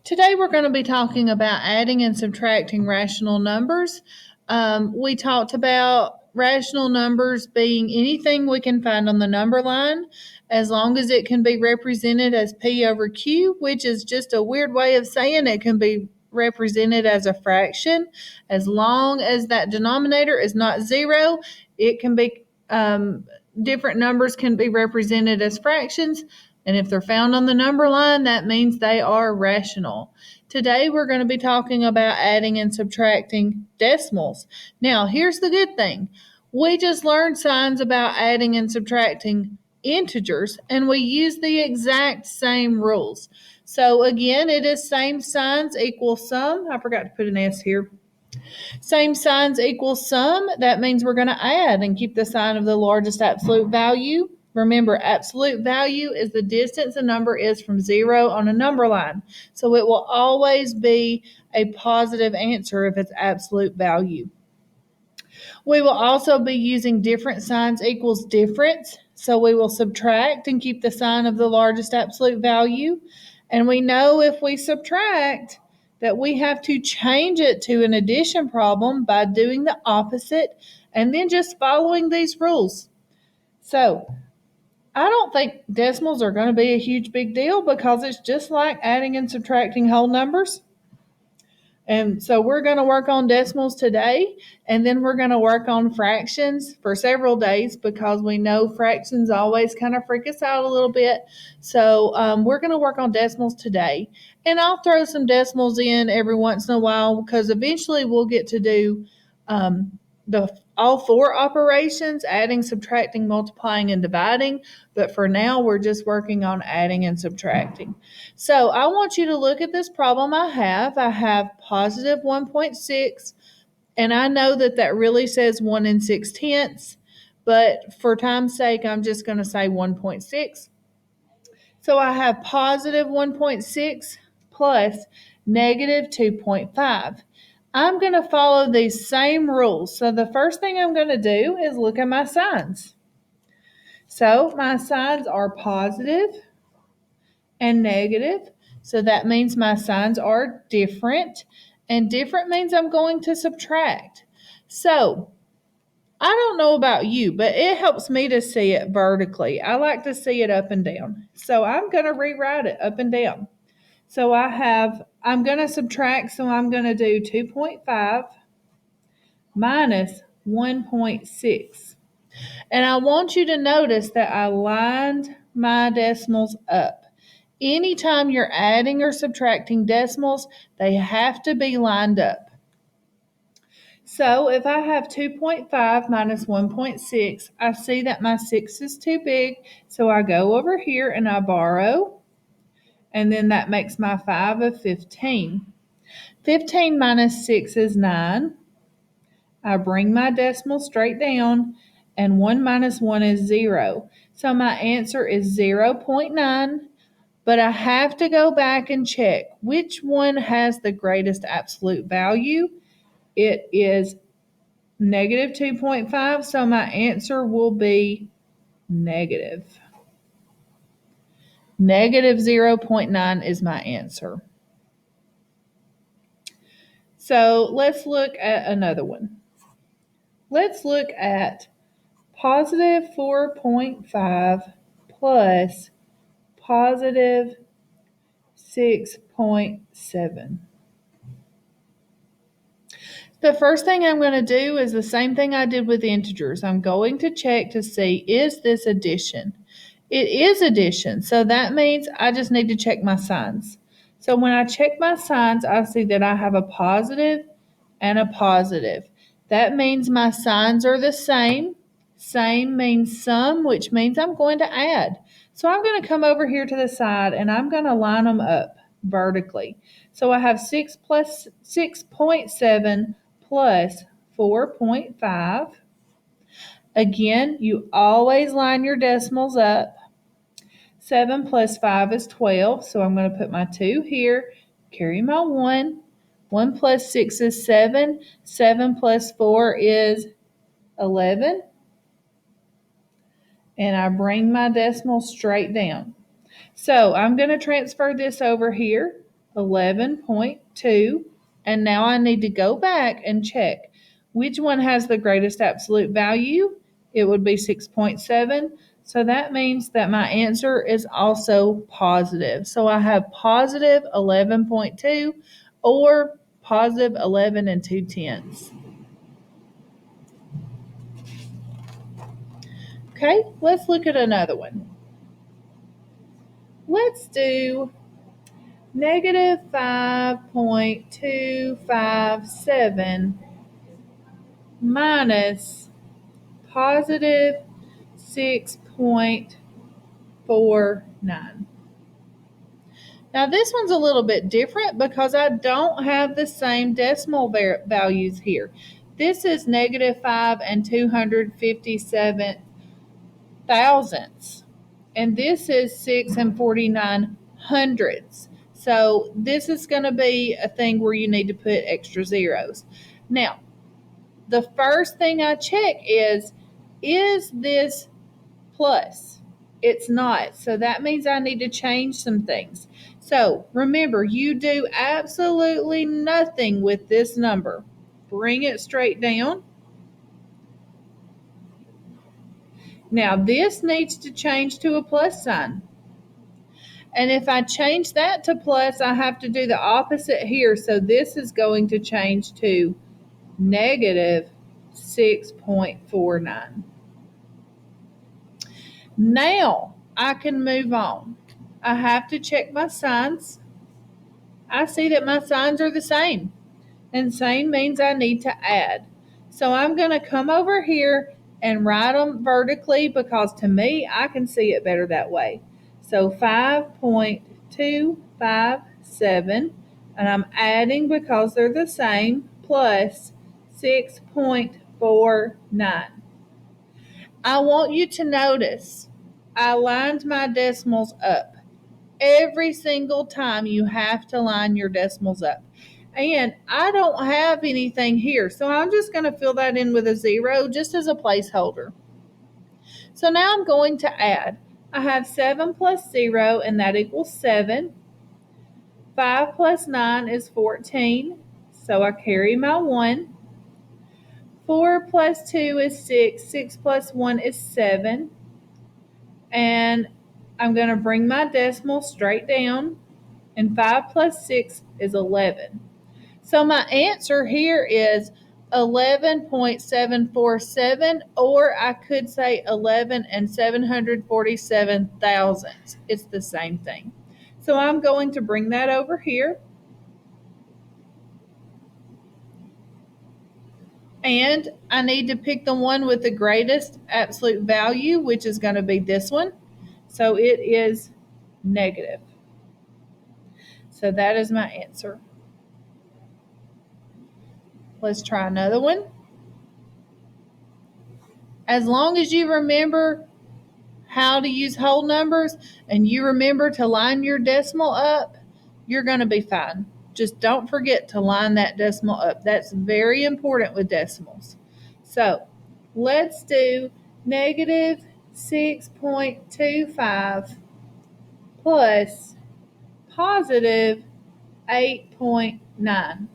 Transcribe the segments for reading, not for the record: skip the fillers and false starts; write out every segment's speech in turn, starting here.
Today we're going to be talking about adding and subtracting rational numbers. We talked about rational numbers being anything we can find on the number line as long as it can be represented as P over Q, which is just a weird way of saying it can be represented as a fraction. As long as that denominator is not zero, it can be different numbers can be represented as fractions. And if they're found on the number line, that means they are rational. Today, we're going to be talking about adding and subtracting decimals. Now, here's the good thing. We just learned signs about adding and subtracting integers, and we use the exact same rules. So again, it is same signs equal sum. I forgot to put an S here. Same signs equal sum. That means we're going to add and keep the sign of the largest absolute value. Remember, absolute value is the distance a number is from zero on a number line. So it will always be a positive answer if it's absolute value. We will also be using different signs equals difference. So we will subtract and keep the sign of the largest absolute value. And we know if we subtract that we have to change it to an addition problem by doing the opposite and then just following these rules. So I don't think decimals are going to be a huge big deal because it's just like adding and subtracting whole numbers. And so we're going to work on decimals today, and then we're going to work on fractions for several days because we know fractions always kind of freak us out a little bit. So we're going to work on decimals today, and I'll throw some decimals in every once in a while because eventually we'll get to do all four operations, adding, subtracting, multiplying, and dividing. But for now, we're just working on adding and subtracting. So I want you to look at this problem I have. I have positive 1.6, and I know that that really says 1 6/10, but for time's sake, I'm just going to say 1.6. So I have positive 1.6 plus negative 2.5. I'm going to follow these same rules. So the first thing I'm going to do is look at my signs. So my signs are positive and negative. So that means my signs are different. And different means I'm going to subtract. So I don't know about you, but it helps me to see it vertically. I like to see it up and down. So I'm going to rewrite it up and down. So I'm going to subtract, so I'm going to do 2.5 minus 1.6. And I want you to notice that I lined my decimals up. Anytime you're adding or subtracting decimals, they have to be lined up. So if I have 2.5 minus 1.6, I see that my 6 is too big, so I go over here and I borrow, and then that makes my 5 of 15. 15 minus 6 is 9. I bring my decimal straight down, and 1 minus 1 is 0. So my answer is 0.9, but I have to go back and check which one has the greatest absolute value. It is negative 2.5, so my answer will be negative. Negative 0.9 is my answer. So let's look at another one. Let's look at positive 4.5 plus positive 6.7. The first thing I'm going to do is the same thing I did with integers. I'm going to check to see, is this addition? It is addition, so that means I just need to check my signs. So when I check my signs, I see that I have a positive and a positive. That means my signs are the same. Same means sum, which means I'm going to add. So I'm going to come over here to the side and I'm going to line them up vertically. So I have 6 plus 6.7 plus 4.5. Again, you always line your decimals up. 7 plus 5 is 12, so I'm going to put my 2 here, carry my 1. 1 plus 6 is 7. 7 plus 4 is 11. And I bring my decimal straight down. So I'm going to transfer this over here. 11.2. And now I need to go back and check which one has the greatest absolute value. It would be 6.7. So that means that my answer is also positive. So I have positive 11.2 or positive 11 and 2/10. Okay, let's look at another one. Let's do negative 5.257 minus positive 6.49. Now this one's a little bit different because I don't have the same decimal values here. This is negative 5 and 257 thousandths. And this is 6 and 49 hundredths. So this is going to be a thing where you need to put extra zeros. Now, the first thing I check is this plus? It's not. So that means I need to change some things. So remember, you do absolutely nothing with this number. Bring it straight down. Now this needs to change to a plus sign. And if I change that to plus, I have to do the opposite here. So this is going to change to negative 6.49. Now I can move on. I have to check my signs. I see that my signs are the same. And same means I need to add. So I'm going to come over here and write them vertically because to me, I can see it better that way. So 5.257, and I'm adding because they're the same, plus 6.49. I want you to notice I lined my decimals up. Every single time you have to line your decimals up. And I don't have anything here, so I'm just going to fill that in with a 0 just as a placeholder. So now I'm going to add. I have 7 plus 0, and that equals 7. 5 plus 9 is 14, so I carry my 1. 4 plus 2 is 6. 6 plus 1 is 7. And I'm going to bring my decimal straight down. And 5 plus 6 is 11. So my answer here is 11.747, or I could say 11 and 747 thousandths. It's the same thing. So I'm going to bring that over here. And I need to pick the one with the greatest absolute value, which is going to be this one. So it is negative. So that is my answer. Let's try another one. As long as you remember how to use whole numbers and you remember to line your decimal up, you're going to be fine. Just don't forget to line that decimal up. That's very important with decimals. So let's do negative 6.25 plus positive 8.9.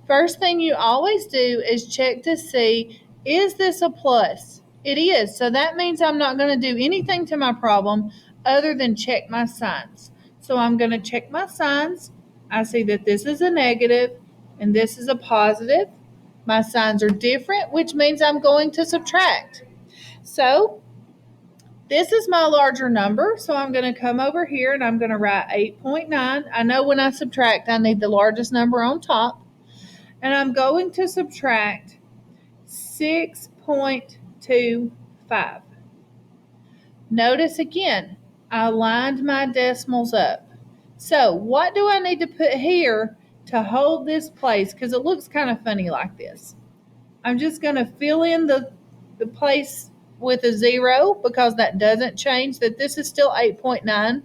First thing you always do is check to see, is this a plus? It is. So that means I'm not going to do anything to my problem other than check my signs. So I'm going to check my signs. I see that this is a negative and this is a positive. My signs are different, which means I'm going to subtract. So this is my larger number. So I'm going to come over here and I'm going to write 8.9. I know when I subtract, I need the largest number on top. And I'm going to subtract 6.25. Notice again, I lined my decimals up. So what do I need to put here to hold this place? Because it looks kind of funny like this. I'm just going to fill in the place with a 0 because that doesn't change, that this is still 8.9.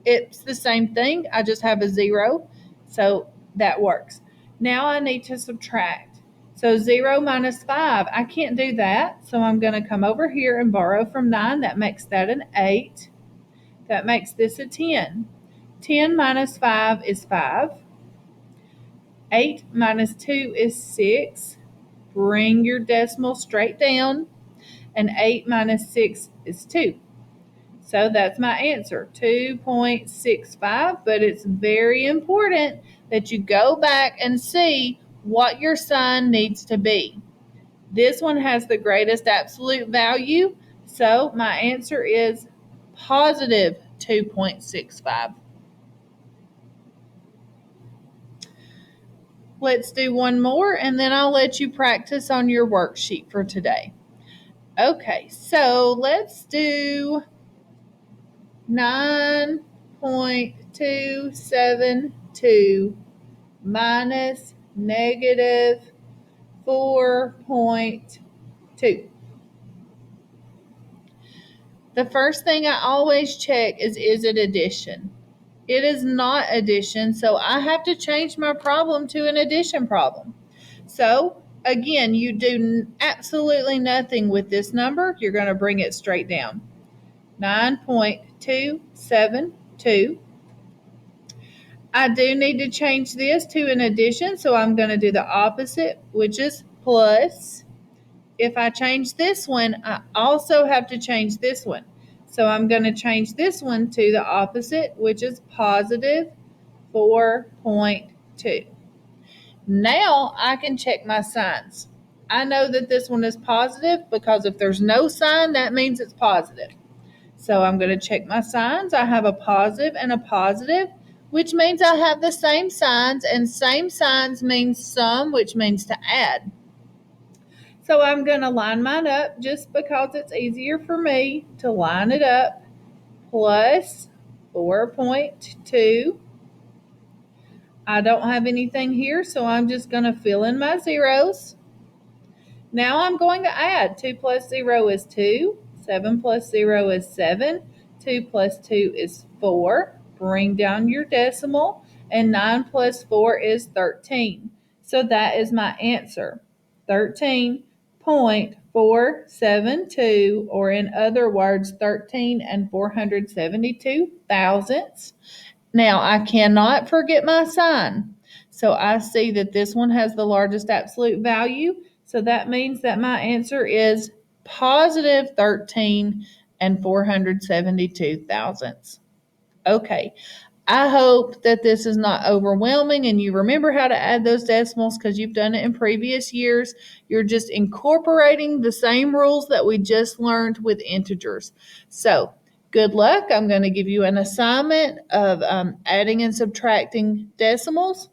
It's the same thing. I just have a 0. So that works. Now I need to subtract. So 0 minus 5, I can't do that. So I'm going to come over here and borrow from 9. That makes that an 8. That makes this a 10. 10 minus 5 is 5. 8 minus 2 is 6. Bring your decimal straight down. And 8 minus 6 is 2. So that's my answer, 2.65. But it's very important that you go back and see what your sign needs to be. This one has the greatest absolute value, so my answer is positive 2.65. Let's do one more and then I'll let you practice on your worksheet for today. Okay, so let's do 9.272 minus negative 4.2. The first thing I always check is it addition? It is not addition, so I have to change my problem to an addition problem. So again, you do absolutely nothing with this number. You're going to bring it straight down. 9.272. I do need to change this to an addition, so I'm going to do the opposite, which is plus. If I change this one, I also have to change this one. So I'm going to change this one to the opposite, which is positive 4.2. Now I can check my signs. I know that this one is positive because if there's no sign, that means it's positive. So I'm going to check my signs. I have a positive and a positive, which means I have the same signs, and same signs means sum, which means to add. So I'm going to line mine up just because it's easier for me to line it up. Plus 4.2. I don't have anything here, so I'm just going to fill in my zeros. Now I'm going to add. 2 plus 0 is 2. 7 plus 0 is 7. 2 plus 2 is 4. Bring down your decimal. And 9 plus 4 is 13. So that is my answer. 13.472, or in other words, 13 and 472 thousandths. Now, I cannot forget my sign. So I see that this one has the largest absolute value. So that means that my answer is positive 13 and 472 thousandths. Okay. I hope that this is not overwhelming and you remember how to add those decimals because you've done it in previous years. You're just incorporating the same rules that we just learned with integers. So good luck. I'm going to give you an assignment of adding and subtracting decimals.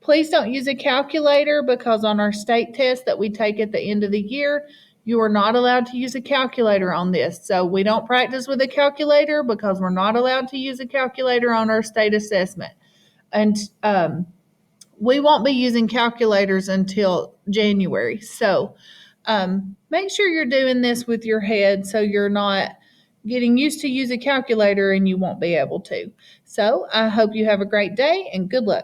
Please don't use a calculator because on our state test that we take at the end of the year, you are not allowed to use a calculator on this. So we don't practice with a calculator because we're not allowed to use a calculator on our state assessment. And we won't be using calculators until January. So make sure you're doing this with your head so you're not getting used to use a calculator and you won't be able to. So I hope you have a great day and good luck.